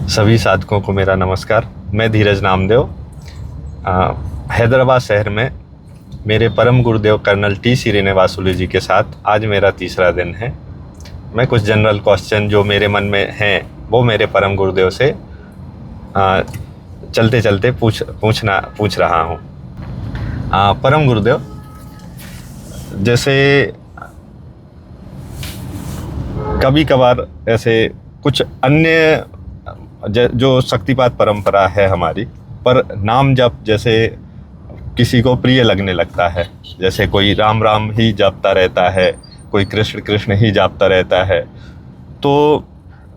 सभी साधकों को मेरा नमस्कार। मैं धीरज नामदेव, हैदराबाद शहर में मेरे परम गुरुदेव कर्नल टी श्रीनिवासुलु जी के साथ आज मेरा तीसरा दिन है। मैं कुछ जनरल क्वेश्चन जो मेरे मन में हैं वो मेरे परम गुरुदेव से चलते चलते पूछ रहा हूँ। परम गुरुदेव, जैसे कभी कभार ऐसे कुछ अन्य जो शक्तिपात परंपरा है हमारी, पर नाम जप जैसे किसी को प्रिय लगने लगता है, जैसे कोई राम राम ही जपता रहता है, कोई कृष्ण कृष्ण ही जपता रहता है। तो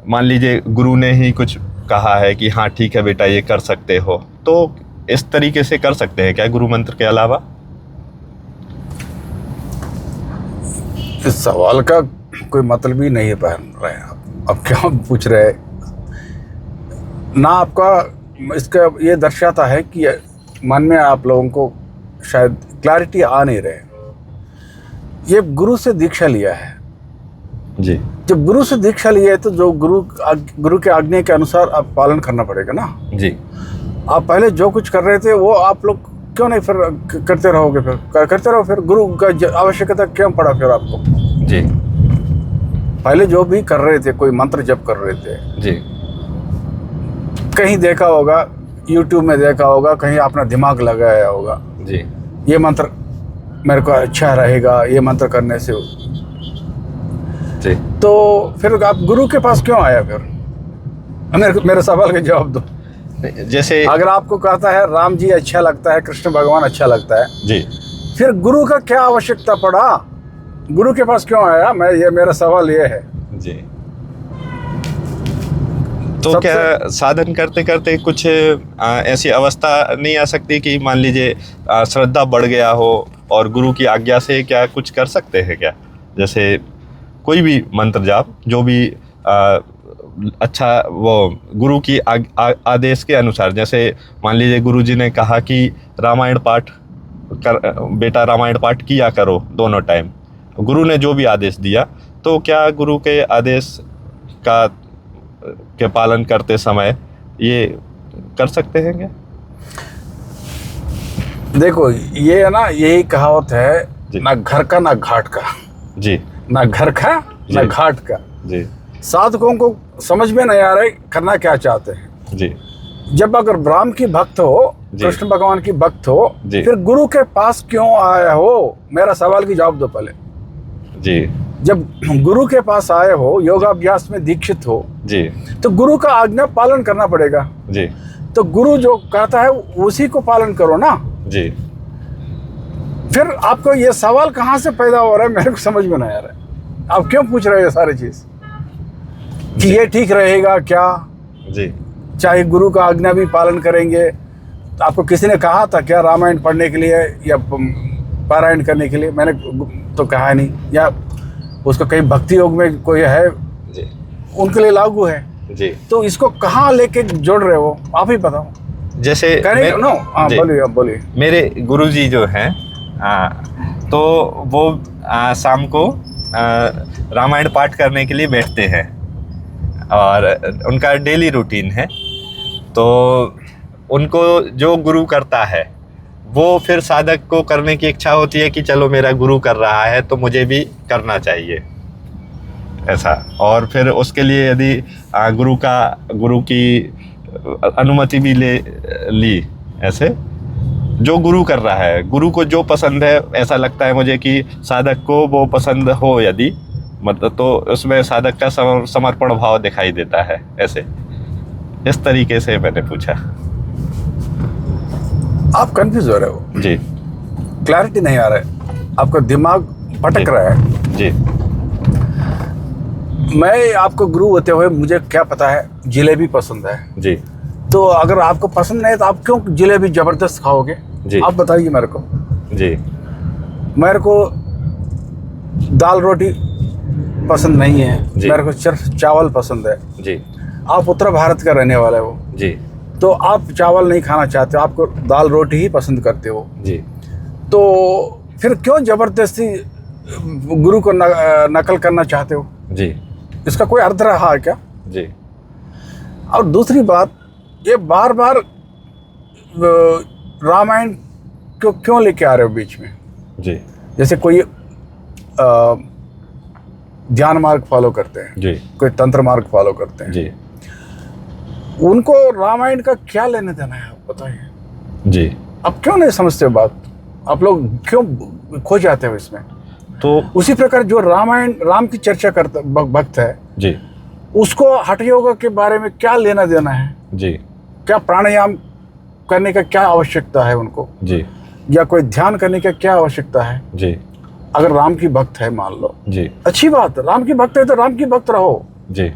मान लीजिए गुरु ने ही कुछ कहा है कि हाँ ठीक है बेटा ये कर सकते हो, तो इस तरीके से कर सकते हैं क्या गुरु मंत्र के अलावा? इस सवाल का कोई मतलब ही नहीं है पहन रहे हैं आप। अब क्या पूछ रहे हैं ना, आपका इसका ये दर्शाता है कि मन में आप लोगों को शायद क्लैरिटी आ नहीं रहे। ये गुरु से दीक्षा लिया है जी। जब गुरु से दीक्षा लिया है तो जो गुरु के आज्ञा के अनुसार आप पालन करना पड़ेगा ना जी। आप पहले जो कुछ कर रहे थे वो आप लोग क्यों नहीं फिर करते रहोगे? फिर करते रहो, फिर गुरु का आवश्यकता क्यों पड़ा फिर आपको? जी। पहले जो भी कर रहे थे, कोई मंत्र जप कर रहे थे जी। कहीं देखा होगा, YouTube में देखा होगा, कहीं अपना दिमाग लगाया होगा जी। ये मंत्र मेरे को अच्छा रहेगा ये मंत्र करने से। जी। तो फिर आप गुरु के पास क्यों आया फिर? मेरे सवाल का जवाब दो। जैसे अगर आपको कहता है राम जी अच्छा लगता है, कृष्ण भगवान अच्छा लगता है, जी, फिर गुरु का क्या आवश्यकता पड़ा? गुरु के पास क्यों आया? मेरा सवाल ये है जी। तो क्या साधन करते करते कुछ ऐसी अवस्था नहीं आ सकती कि मान लीजिए श्रद्धा बढ़ गया हो और गुरु की आज्ञा से क्या कुछ कर सकते हैं क्या? जैसे कोई भी मंत्र जाप जो भी अच्छा वो गुरु की आदेश के अनुसार, जैसे मान लीजिए गुरु जी ने कहा कि रामायण पाठ बेटा रामायण पाठ किया करो दोनों टाइम, गुरु ने जो भी आदेश दिया, तो क्या गुरु के आदेश के पालन करते समय ये कर सकते हैं क्या? देखो ये है ना, यही कहावत है, ना घर का ना घाट का। जी। ना घर का ना घाट का। जी। साधकों को समझ में नहीं आ रहा है करना क्या चाहते हैं। जी। जब अगर ब्राह्म की भक्त हो, कृष्ण भगवान की भक्त हो, फिर गुरु के पास क्यों आया हो? मेरा सवाल की जवाब दो पहले। जी। जब गुरु के पास आए हो, योगाभ्यास में दीक्षित हो जी, तो गुरु का आज्ञा पालन करना पड़ेगा जी। तो गुरु जो कहता है उसी को पालन करो ना जी। फिर आपको ये सवाल कहाँ से पैदा हो रहा है मेरे को समझ में नहीं आ रहा है। आप क्यों पूछ रहे हो सारी चीज कि ये ठीक रहेगा क्या जी? चाहे गुरु का आज्ञा भी पालन करेंगे, तो आपको किसी ने कहा था क्या रामायण पढ़ने के लिए या पारायण करने के लिए? मैंने तो कहा नहीं। या उसको कहीं भक्ति योग में कोई है जी, उनके लिए लागू है जी। तो इसको कहाँ लेके जोड़ रहे हो आप ही बताओ। जैसे बोलिए। मेरे गुरुजी जो हैं तो वो शाम को रामायण पाठ करने के लिए बैठते हैं और उनका डेली रूटीन है। तो उनको जो गुरु करता है वो फिर साधक को करने की इच्छा होती है कि चलो मेरा गुरु कर रहा है तो मुझे भी करना चाहिए ऐसा। और फिर उसके लिए यदि गुरु की अनुमति भी ली, ऐसे जो गुरु कर रहा है, गुरु को जो पसंद है, ऐसा लगता है मुझे कि साधक को वो पसंद हो यदि, मतलब तो उसमें साधक का समर्पण भाव दिखाई देता है। ऐसे इस तरीके से मैंने पूछा। आप कंफ्यूज हो रहे हो जी, क्लैरिटी नहीं आ रहा है, आपका दिमाग भटक रहा है जी। मैं आपको गुरु होते हुए मुझे क्या पता है जिलेबी पसंद है जी। तो अगर आपको पसंद नहीं तो आप क्यों जिलेबी जबरदस्त खाओगे जी? आप बताइए मेरे को जी। मेरे को दाल रोटी पसंद नहीं है जी। मेरे को सिर्फ चावल पसंद है जी। आप उत्तर भारत का रहने वाले हो जी, तो आप चावल नहीं खाना चाहते, आपको दाल रोटी ही पसंद करते हो जी। तो फिर क्यों जबरदस्ती गुरु को नकल करना चाहते हो जी? इसका कोई अर्थ रहा है क्या जी? और दूसरी बात, ये बार बार रामायण क्यों लेके आ रहे हो बीच में? जी। जैसे कोई ध्यान मार्ग फॉलो करते हैं जी, कोई तंत्र मार्ग फॉलो करते हैं जी, उनको रामायण का क्या लेने देना है, आप बताइए। जी। आप क्यों नहीं समझते बात? आप लोग क्यों खो जाते हो इसमें? तो उसी प्रकार जो रामायण राम की चर्चा करता भक्त है जी, उसको हठ योग के बारे में क्या लेना देना है? जी, क्या प्राणायाम करने का क्या आवश्यकता है उनको, जी, या कोई ध्यान करने का क्या आवश्यकता है? जी, अगर राम की भक्त है मान लो, जी, अच्छी बात, राम की भक्त है तो राम की भक्त रहो। जी,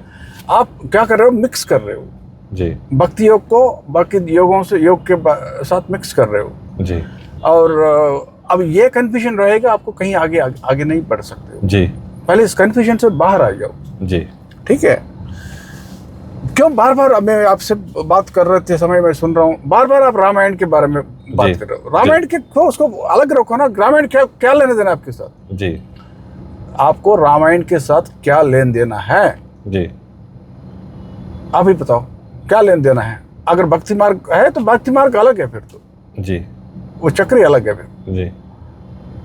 आप क्या कर रहे हो? मिक्स कर रहे हो जी, भक्ति योग को बाकी योगों से योग के साथ मिक्स कर रहे हो। जी, और अब ये कंफ्यूजन रहेगा, आपको कहीं आगे नहीं बढ़ सकते हो। जी, पहले इस कंफ्यूजन से बाहर आ जाओ। जी। ठीक है? क्यों बार बार मैं आपसे बात कर रहे थे, समय मैं सुन रहा हूँ, बार बार आप रामायण के बारे में बात कर रहे हो। रामायण के को उसको अलग रखो ना। रामायण क्या लेने देना आपके साथ? जी, आपको रामायण के साथ क्या लेन देना है? जी, आप ही बताओ, क्या लेन देना है? अगर भक्ति मार्ग है तो भक्ति मार्ग अलग है, फिर तो जी, वो चक्र ही अलग है फिर। जी,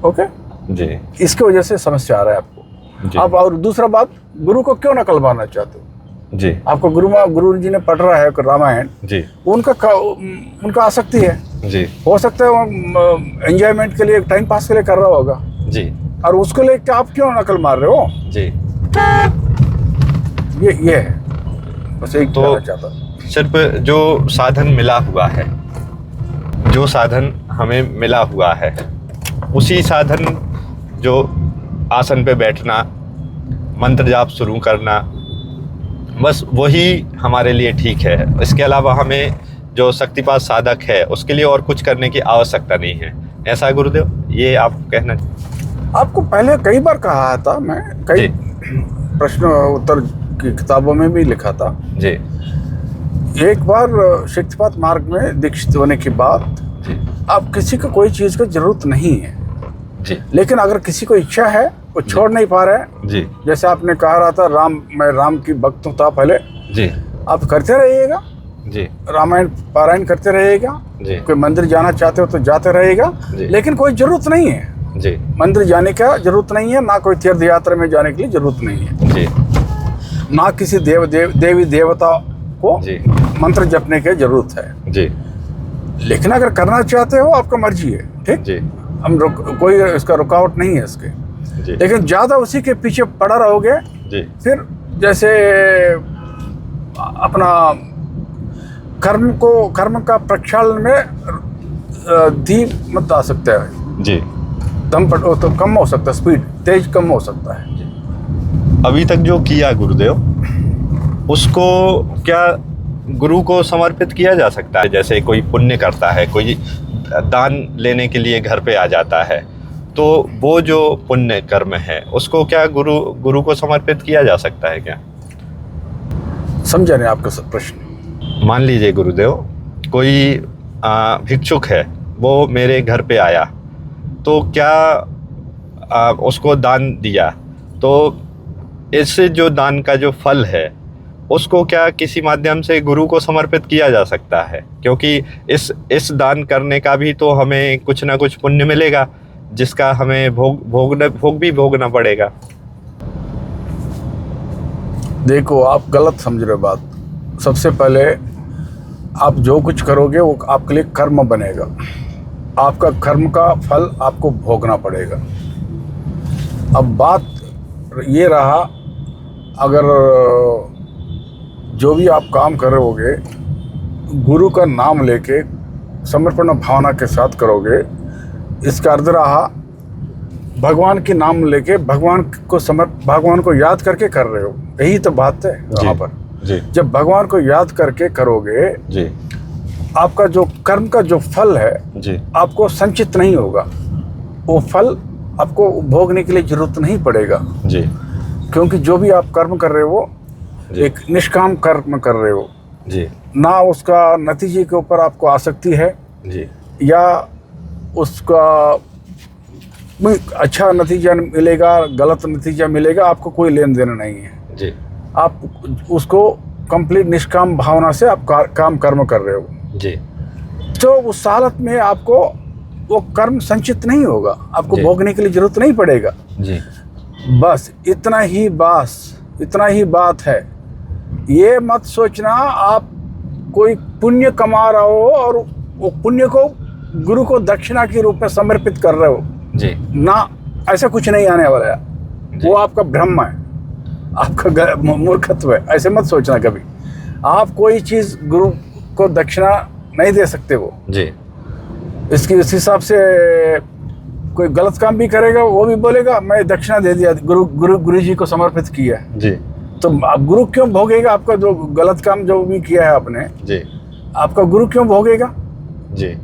ओके, जी, इसकी वजह से समस्या आ रहा है आपको। जी। अब और दूसरा बात, गुरु को क्यों नकल मारना चाहते हो? जी, आपको गुरु जी ने पढ़ रहा है रामायण, जी, उनका आसक्ति है। जी, हो सकता है वो एंजॉयमेंट के लिए, टाइम पास के लिए कर रहा होगा, जी, और उसको लेकर आप क्यों नकल मार रहे हो? जी। ये है बस एक तो कहना चाहता हूं। सिर्फ जो साधन मिला हुआ है, जो साधन हमें मिला हुआ है, उसी साधन, जो आसन पे बैठना, मंत्र जाप शुरू करना, बस वही हमारे लिए ठीक है। इसके अलावा हमें जो शक्तिपात साधक है उसके लिए और कुछ करने की आवश्यकता नहीं है। ऐसा है गुरुदेव, ये आप कहना? आपको पहले कई बार कहा था, मैं कई प्रश्न उत्तर की किताबों में भी लिखा था। जी, एक बार शक्तिपात मार्ग में दीक्षित होने के बाद जी, आप किसी को कोई चीज़ की जरूरत नहीं है, जी, लेकिन अगर किसी को इच्छा है, वो छोड़ नहीं पा रहे हैं। जी, जैसे आपने कहा रहा था, मैं राम की भक्त था पहले, जी, आप करते रहिएगा, जी, रामायण पारायण करते रहिएगा, जी, कोई मंदिर जाना चाहते हो तो जाते रहेगा, लेकिन कोई जरूरत नहीं है। जी, मंदिर जाने का जरूरत नहीं है, ना कोई तीर्थ यात्रा में जाने के लिए जरूरत नहीं है, जी, ना किसी देवी देवता को जी, मंत्र जपने की जरूरत है। जी, लेकिन अगर करना चाहते हो, आपका मर्जी है, ठीक। जी, हम कोई इसका रुकावट नहीं है इसके, जी, लेकिन ज्यादा उसी के पीछे पड़ा रहोगे, जी, फिर जैसे अपना कर्म का प्रक्षालन में धीम मत आ सकता है, जी। दम तो कम हो सकता है, स्पीड तेज कम हो सकता है। अभी तक जो किया गुरुदेव, उसको क्या गुरु को समर्पित किया जा सकता है? जैसे कोई पुण्य करता है, कोई दान लेने के लिए घर पे आ जाता है, तो वो जो पुण्य कर्म है उसको क्या गुरु को समर्पित किया जा सकता है क्या? समझा नहीं आपका प्रश्न। मान लीजिए गुरुदेव, कोई भिक्षुक है, वो मेरे घर पे आया, तो क्या उसको दान दिया, तो इससे जो दान का जो फल है उसको क्या किसी माध्यम से गुरु को समर्पित किया जा सकता है? क्योंकि इस दान करने का भी तो हमें कुछ ना कुछ पुण्य मिलेगा, जिसका हमें भोग भी भोगना पड़ेगा। देखो, आप गलत समझ रहे हो बात। सबसे पहले आप जो कुछ करोगे वो आपके लिए कर्म बनेगा, आपका कर्म का फल आपको भोगना पड़ेगा। अब बात ये रहा, अगर जो भी आप काम करोगे गुरु का नाम लेके समर्पण भावना के साथ करोगे, इसका अर्थ रहा भगवान के नाम लेके भगवान को याद करके कर रहे हो। यही तो बात है यहाँ पर जी। जब भगवान को याद करके करोगे जी, आपका जो कर्म का जो फल है जी, आपको संचित नहीं होगा, वो फल आपको भोगने के लिए जरूरत नहीं पड़ेगा जी, क्योंकि जो भी आप कर्म कर रहे हो एक निष्काम कर्म कर रहे हो जी, ना उसका नतीजे के ऊपर आपको आसक्ति है जी, या उसका अच्छा नतीजा मिलेगा गलत नतीजा मिलेगा, आपको कोई लेन देन नहीं है। जी, आप उसको कंप्लीट निष्काम भावना से आप काम कर्म कर रहे हो जी, तो उस हालत में आपको वो कर्म संचित नहीं होगा, आपको जी। भोगने के लिए जरूरत नहीं पड़ेगा। जी, बस इतना ही बात है। ये मत सोचना आप कोई पुण्य कमा रहे हो और वो पुण्य को गुरु को दक्षिणा के रूप में समर्पित कर रहे हो जी, ना, ऐसा कुछ नहीं आने वाला है। वो आपका भ्रम है, आपका मूर्खत्व है। ऐसे मत सोचना कभी। आप कोई चीज़ गुरु को दक्षिणा नहीं दे सकते हो जी, इसकी इस हिसाब से कोई गलत काम भी करेगा, वो भी बोलेगा मैं दक्षिणा दे दिया, गुरु जी को समर्पित किया जी, तो अब गुरु क्यों भोगेगा आपका जो गलत काम जो भी किया है आपने? जी, आपका गुरु क्यों भोगेगा? जी,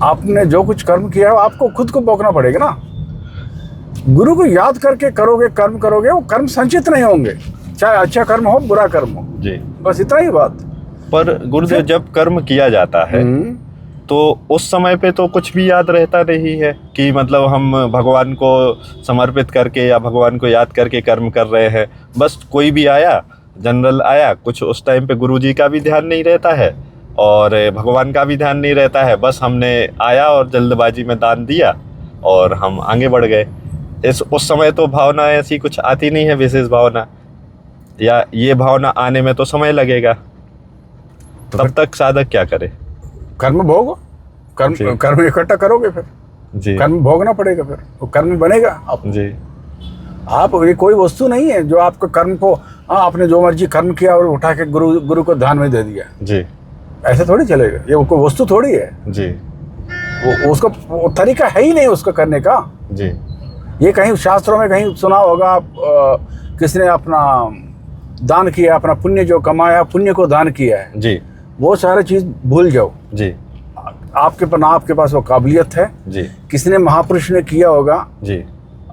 आपने जो कुछ कर्म किया है आपको खुद को भोगना पड़ेगा ना। गुरु को याद करके करोगे, कर्म करोगे, वो कर्म संचित नहीं होंगे, चाहे अच्छा कर्म हो बुरा कर्म हो। जी। बस इतना ही बात। पर गुरुदेव जब कर्म किया जाता है तो उस समय पे तो कुछ भी याद रहता नहीं है कि मतलब हम भगवान को समर्पित करके या भगवान को याद करके कर्म कर रहे हैं। बस कोई भी आया, जनरल आया, कुछ उस टाइम पे गुरुजी का भी ध्यान नहीं रहता है और भगवान का भी ध्यान नहीं रहता है। बस हमने आया और जल्दबाजी में दान दिया और हम आगे बढ़ गए। उस समय तो भावना ऐसी कुछ आती नहीं है, विशेष भावना, या ये भावना आने में तो समय लगेगा। तो तब तक साधक क्या करे? कर्म भोगो, कर्म इकट्ठा करोगे, फिर जी, कर्म भोगना पड़ेगा, फिर वो कर्म बनेगा आप जी, आप ये कोई वस्तु नहीं है जो आपको कर्म को, हाँ आपने जो मर्जी कर्म किया और उठा के गुरु को ध्यान में दे दिया, जी, ऐसे थोड़ी चलेगा। ये कोई वस्तु थोड़ी है, जी, वो उसका वो तरीका है ही नहीं उसका करने का। जी, ये कहीं शास्त्रों में कहीं सुना होगा आप, किसने अपना दान किया, अपना पुण्य जो कमाया, पुण्य को दान किया है, जी, वो सारी चीज़ भूल जाओ। जी, आपके पास वो काबिलियत है। जी, किसने महापुरुष ने किया होगा, जी,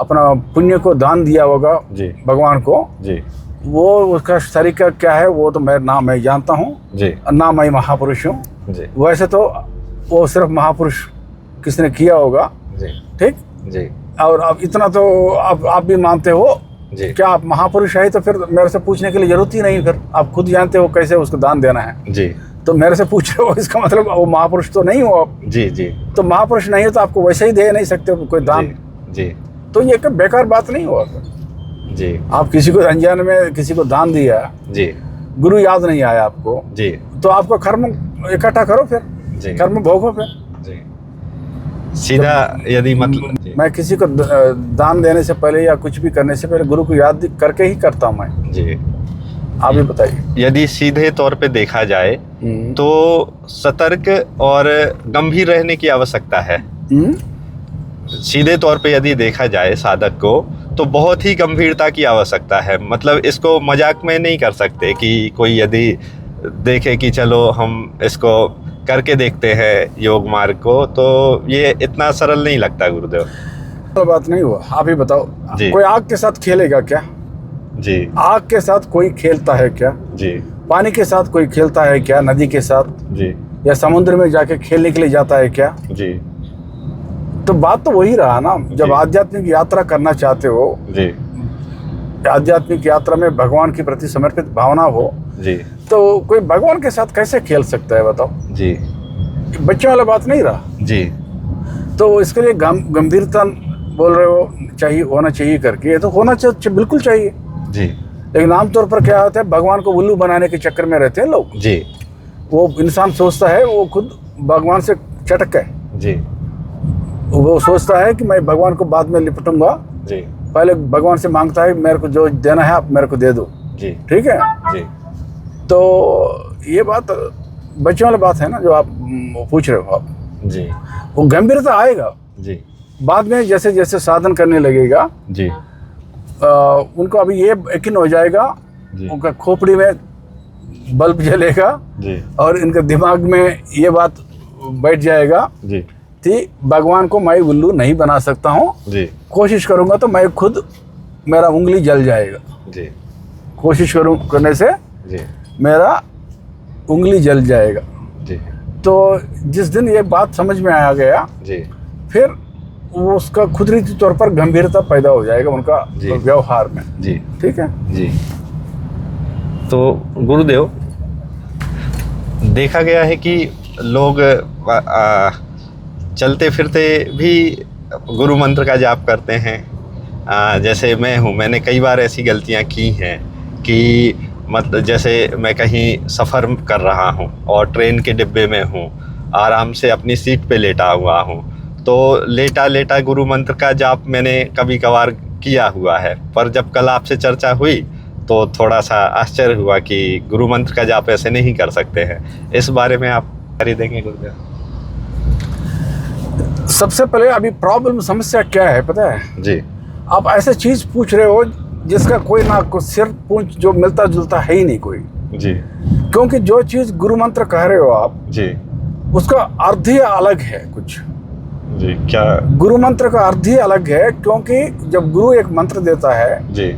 अपना पुण्य को दान दिया होगा जी, भगवान को, जी, वो उसका तरीका क्या है वो तो मैं जानता हूँ, जी, ना मैं महापुरुष हूँ। जी, वैसे तो वो सिर्फ महापुरुष किसने किया होगा, जी, ठीक। जी, और अब इतना तो आप भी मानते हो, जी, क्या आप महापुरुष है तो फिर मेरे से पूछने के लिए जरूरत ही नहीं, फिर आप खुद जानते हो कैसे उसको दान देना है। जी, तो मेरे से पूछ रहे हो, इसका मतलब वो महापुरुष तो नहीं हो आप। जी, जी, तो महापुरुष नहीं हो तो आपको वैसे ही दे नहीं सकते हो कोई दान। जी, तो ये कोई बेकार बात नहीं हुआ। जी, आप किसी को अनजान में किसी को दान दिया, जी, गुरु याद नहीं आया आपको, जी, तो आपको कर्म इकट्ठा करो, फिर जी, कर्म भोगो। फिर जी, सीधा यदि मतलब जी, मैं किसी को दान देने से पहले या कुछ भी करने से पहले गुरु को याद करके ही करता हूँ मैं। जी, आप ही बताइए। यदि सीधे तौर पे देखा जाए तो सतर्क और गंभीर रहने की आवश्यकता है। सीधे तौर पे यदि देखा जाए साधक को तो बहुत ही गंभीरता की आवश्यकता है। मतलब इसको मजाक में नहीं कर सकते कि कोई यदि देखे कि चलो हम इसको करके देखते हैं योग मार्ग को, तो ये इतना सरल नहीं लगता गुरुदेव। तो बात नहीं हुआ, आप ही बताओ। कोई आग के साथ खेलेगा क्या? जी, आग के साथ कोई खेलता है क्या? जी, पानी के साथ कोई खेलता है क्या? नदी के साथ? जी, या समुद्र में जाके खेलने के लिए जाता है क्या? जी। तो बात तो वही रहा ना, जब आध्यात्मिक यात्रा करना चाहते हो, जी, आध्यात्मिक यात्रा में भगवान के प्रति समर्पित भावना हो, जी, तो कोई भगवान के साथ कैसे खेल सकता है बताओ? जी, बच्चे वाला बात नहीं रहा। जी, तो इसके लिए गंभीरता बोल रहे हो चाहिए, होना चाहिए करके, तो होना चाहिए, बिल्कुल चाहिए। जी, लेकिन आमतौर पर क्या होता है, भगवान को उल्लू बनाने के चक्कर में रहते हैं लोग। जी, वो इंसान सोचता है वो खुद भगवान से चटक है। जी, वो सोचता है कि मैं भगवान को बाद में लिपटूंगा। जी, पहले भगवान से मांगता है मेरे को जो देना है आप मेरे को दे दो। जी, ठीक है। जी, तो ये बात बच्चों वाली बात है ना जो आप पूछ रहे हो आप। जी, वो गंभीरता आएगा। जी, बाद में जैसे जैसे साधन करने लगेगा। जी, उनको अभी ये यकीन हो जाएगा, उनका खोपड़ी में बल्ब जलेगा। जी, और इनके दिमाग में ये बात बैठ जाएगा। जी, कि भगवान को मैं उल्लू नहीं बना सकता हूँ। जी, कोशिश करूँगा तो मैं खुद मेरा उंगली जल जाएगा। जी, कोशिश करने से जी मेरा उंगली जल जाएगा। जी, तो जिस दिन ये बात समझ में आ गया, जी, फिर वो उसका खुदरी तौर पर गंभीरता पैदा हो जाएगा उनका व्यवहार में। जी, ठीक है। जी, तो गुरुदेव देखा गया है कि लोग चलते फिरते भी गुरु मंत्र का जाप करते हैं। जैसे मैं हूँ, मैंने कई बार ऐसी गलतियाँ की हैं कि मतलब जैसे मैं कहीं सफ़र कर रहा हूँ और ट्रेन के डिब्बे में हूँ, आराम से अपनी सीट पे लेटा हुआ हूँ, तो लेटा लेटा गुरु मंत्र का जाप मैंने कभी कभार किया हुआ है। पर जब कल आपसे चर्चा हुई तो थोड़ा सा आश्चर्य हुआ कि गुरु मंत्र का जाप ऐसे नहीं कर सकते हैं। इस बारे में आप जानकारी देंगे गुरुदेव? सबसे पहले अभी प्रॉब्लम, समस्या क्या है पता है जी? आप ऐसे चीज पूछ रहे हो जिसका कोई ना कोई सिर पूंछ जो मिलता जुलता है ही नहीं कोई जी। क्योंकि जो चीज गुरु मंत्र कह रहे हो आप जी, उसका अर्थ ही अलग है कुछ जी। क्या गुरु मंत्र का अर्थ ही अलग है? क्योंकि जब गुरु एक मंत्र देता है जी,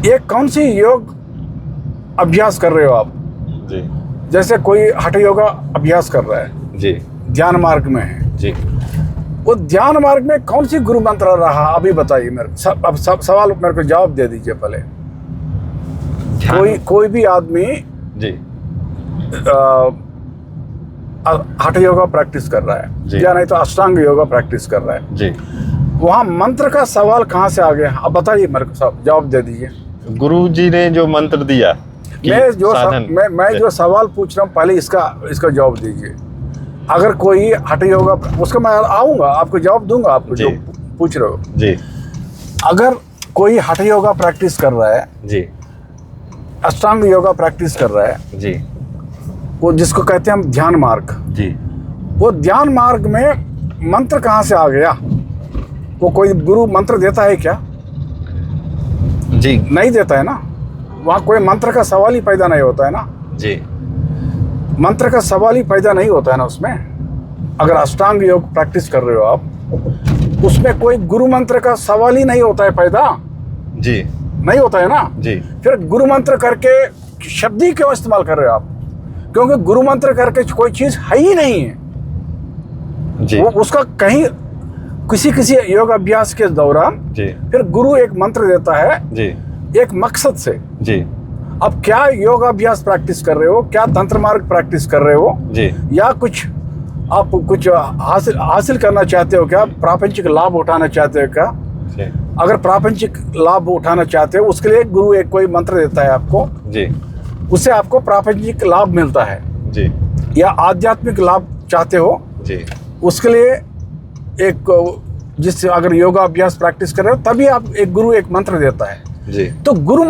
एक कौन सी योग अभ्यास कर रहे हो आप? जी, जैसे कोई हठ योगा अभ्यास कर रहा है, जी, ध्यान मार्ग में है, जी, वो ध्यान मार्ग में कौन सी गुरु मंत्र रहा अभी बताइए मेरे को। अब सब सवाल मेरे को जवाब दे दीजिए पहले। कोई भी आदमी जी, हठ योगा प्रैक्टिस कर रहा है या नहीं तो अष्टांग योगा प्रैक्टिस कर रहा है जी, वहाँ मंत्र का सवाल कहाँ से आ गया? अब बताइए मेरे को, जवाब दे दीजिए। गुरु जी ने जो मंत्र दिया, मैं जो सवाल पूछ रहा हूँ पहले इसका जवाब दीजिए। अगर कोई हठ योगा, उसका मैं आऊँगा आपको जवाब दूंगा, आपको जो पूछ रहे हो जी। अगर कोई हठ योगा प्रैक्टिस कर रहा है जी, अष्टांग योगा प्रैक्टिस कर रहा है जी, वो जिसको कहते हैं हम ध्यान मार्ग, जी, वो ध्यान मार्ग में मंत्र कहाँ से आ गया? वो कोई गुरु मंत्र देता है क्या? जी, नहीं देता है ना। वहाँ कोई मंत्र का सवाल ही पैदा नहीं होता है ना। जी, मंत्र का सवाल ही पैदा नहीं होता है ना उसमें। अगर अष्टांग योग प्रैक्टिस कर रहे हो आप, उसमें कोई गुरु मंत्र का सवाल ही नहीं होता है पैदा। जी, नहीं होता है ना जी। फिर गुरु मंत्र करके शब्द ही क्यों इस्तेमाल कर रहे हो आप? क्योंकि गुरु मंत्र करके कोई चीज है ही नहीं है जी। वो उसका कहीं किसी योग अभ्यास के दौरान जी, फिर गुरु एक मंत्र देता है जी, एक मकसद से। जी, अब क्या योग अभ्यास प्रैक्टिस कर रहे हो, क्या तंत्र मार्ग प्रैक्टिस कर रहे हो, जी, या कुछ आप कुछ हासिल करना चाहते हो, क्या प्रापंचिक लाभ उठाना चाहते हो क्या? जी, अगर प्रापंचिक लाभ उठाना चाहते हो उसके लिए गुरु एक कोई मंत्र देता है आपको, जी, उससे आपको प्रापंचिक लाभ मिलता है। जी, या आध्यात्मिक लाभ चाहते हो जी, उसके लिए एक जिससे अगर योगा अभ्यास प्रैक्टिस कर रहे हो तभी आप एक गुरु एक मंत्र देता है। जी। तो गुरु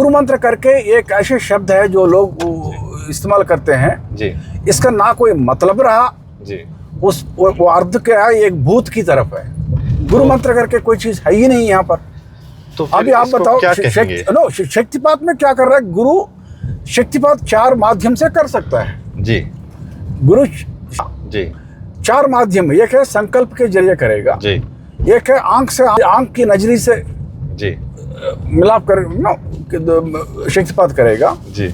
मंत्र करके एक ऐसे शब्द है जो लोग इस्तेमाल करते हैं, जी, इसका ना कोई मतलब रहा, जी। वो अर्थ क्या है, एक भूत की तरफ है। गुरु मंत्र करके कोई चीज है ही नहीं यहाँ पर। तो अभी आप बताओ क्या कहेंगे? शक्तिपात में क्या कर रहा है गुरु? शक्तिपात 4 माध्यम से कर सकता है। जी, गुरु जी, 4 माध्यम, एक है संकल्प के जरिए करेगा, जी, एक है आंख की नजरी से जी, मिलाप कर शक्तिपात करेगा, जी,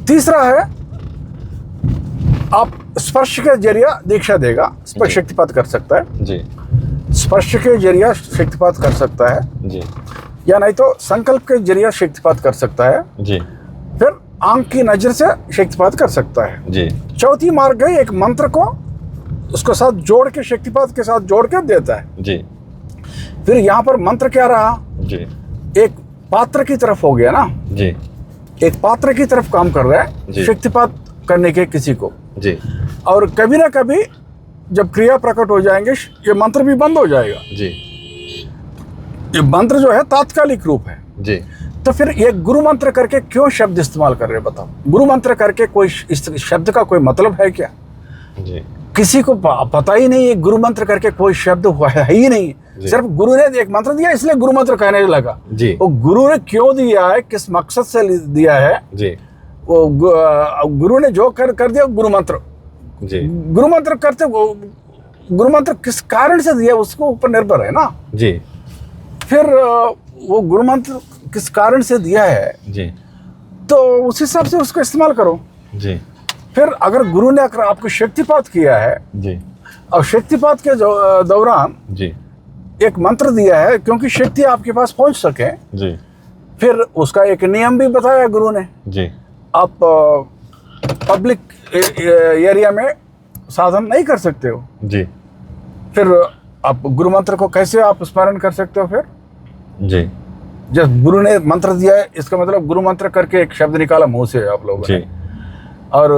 तीसरा है आप स्पर्श के जरिए दीक्षा देगा, स्पर्श शक्तिपात कर सकता है, जी, स्पर्श के जरिए शक्तिपात कर सकता है, जी, या नहीं तो संकल्प के जरिए शक्तिपात कर सकता है, जी, फिर आंख की नजर से शक्तिपात कर सकता है। जी, चौथी मार्ग है एक मंत्र को उसके साथ जोड़ के शक्तिपात के साथ जोड़ के देता है। जी, फिर यहाँ पर मंत्र क्या रहा? जी, एक पात्र की तरफ हो गया ना, जी, एक पात्र की तरफ काम कर रहा जी। है शक्तिपात करने के किसी को। जी, और कभी ना कभी जब क्रिया प्रकट हो जाएंगे ये मंत्र भी बंद हो जाएगा। जी, ये मंत्र जो है तात्कालिक रूप है। जी। तो फिर ये गुरु मंत्र करके क्यों शब्द इस्तेमाल कर रहे हैं बताओ? गुरु मंत्र करके कोई इस शब्द का कोई मतलब है क्या? जी, किसी को पता ही नहीं है गुरु मंत्र करके कोई शब्द हुआ है ही नहीं। सिर्फ गुरु ने एक मंत्र दिया इसलिए गुरु मंत्र कहने लगा। जी। वो गुरु ने क्यों दिया है, किस मकसद से दिया है, जी, वो गुरु ने जो कर दिया गुरु मंत्र। जी, गुरु मंत्र करते गुरु मंत्र किस कारण से दिया उसको ऊपर निर्भर है ना। जी, फिर वो गुरु मंत्र किस कारण से दिया है जी, तो उस हिसाब से उसको इस्तेमाल करो। जी, फिर अगर गुरु ने अगर आपको शक्तिपात किया है जी, और शक्तिपात के दौरान जी, एक मंत्र दिया है क्योंकि शक्ति आपके पास पहुंच सके, जी, फिर उसका एक नियम भी बताया गुरु ने। जी, आप पब्लिक एरिया में साधन नहीं कर सकते हो। जी फिर आप गुरु मंत्र को कैसे आप स्मरण कर सकते हो फिर? जी जब गुरु ने मंत्र दिया है, इसका मतलब गुरु मंत्र करके एक शब्द निकाला मुंह से आप लोगों जी ने, और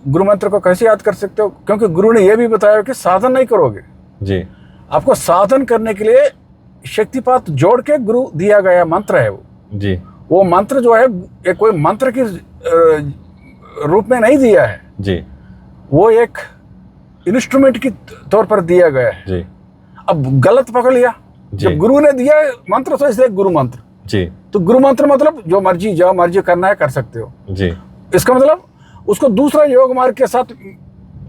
गुरु मंत्र को कैसे याद कर सकते हो? क्योंकि गुरु ने यह भी बताया कि साधन नहीं करोगे, जी आपको साधन करने के लिए शक्तिपात जोड़ के गुरु दिया गया मंत्र है वो। जी वो मंत्र जो है ये कोई मंत्र के रूप में नहीं दिया है, जी वो एक इंस्ट्रूमेंट की तौर पर दिया गया है। जी अब गलत पकड़ लिया, जी। जब गुरु ने दिया है मंत्र तो इसलिए गुरु मंत्र। जी तो गुरु मंत्र मतलब जो मर्जी करना है कर सकते हो। जी इसका मतलब उसको दूसरा योग मार्ग के साथ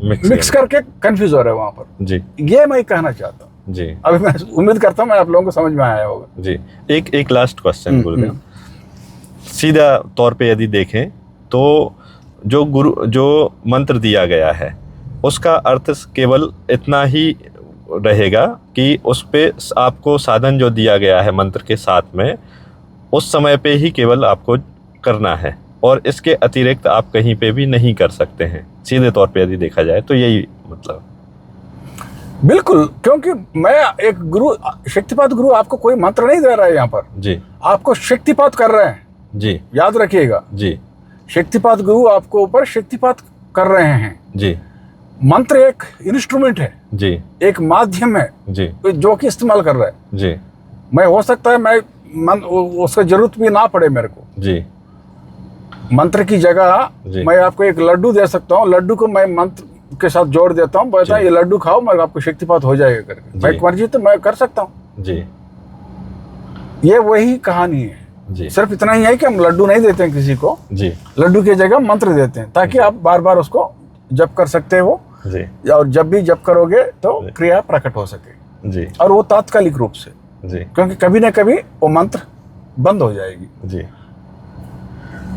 मिक्स करके कंफ्यूज हो रहे हो वहां पर। जी ये मैं कहना चाहता हूँ। जी अभी मैं उम्मीद करता हूँ मैं आप लोगों को समझ में आया होगा। जी। एक लास्ट क्वेश्चन गुरुदेव, सीधा तौर पे यदि देखें तो जो मंत्र दिया गया है उसका अर्थ केवल इतना ही रहेगा कि उस पे आपको साधन जो दिया गया है मंत्र के साथ में उस समय पे ही केवल आपको करना है, और इसके अतिरिक्त आप कहीं पे भी नहीं कर सकते हैं, सीधे तौर पे यदि देखा जाए तो यही मतलब। बिल्कुल, क्योंकि मैं एक गुरु, शक्तिपात गुरु आपको कोई मंत्र नहीं दे रहा है यहाँ पर जी, आपको शक्तिपात कर रहे हैं जी, याद रखिएगा जी, शक्तिपात गुरु आपको ऊपर शक्तिपात कर रहे हैं जी। मंत्र एक इंस्ट्रूमेंट है जी, एक माध्यम है जी, जो कि इस्तेमाल कर रहा है जी। मैं हो सकता है मैं उसका जरूरत भी ना पड़े मेरे को जी, मंत्र की जगह मैं आपको एक लड्डू दे सकता हूँ, लड्डू को मैं मंत्र के साथ जोड़ देता हूँ, बोलता है ये लड्डू खाओ, मैं आपको शक्तिपात हो जाएगा करके, मैं मर्जी तो मैं कर सकता हूँ जी। ये वही कहानी है जी, सिर्फ इतना ही है कि हम लड्डू नहीं देते हैं किसी को जी, लड्डू की जगह मंत्र देते हैं ताकि आप बार बार उसको जप कर सकते हो जी, और जब भी जप करोगे तो क्रिया प्रकट हो सके जी, और वो तात्कालिक रूप से जी, क्योंकि कभी ना कभी वो मंत्र बंद हो जाएगी जी।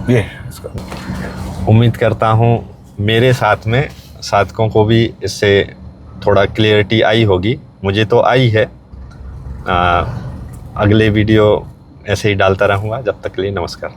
ये इसका उम्मीद करता हूँ मेरे साथ में साधकों को भी इससे थोड़ा क्लियरिटी आई होगी, मुझे तो आई है। अगले वीडियो ऐसे ही डालता रहूँगा, जब तक के लिए नमस्कार।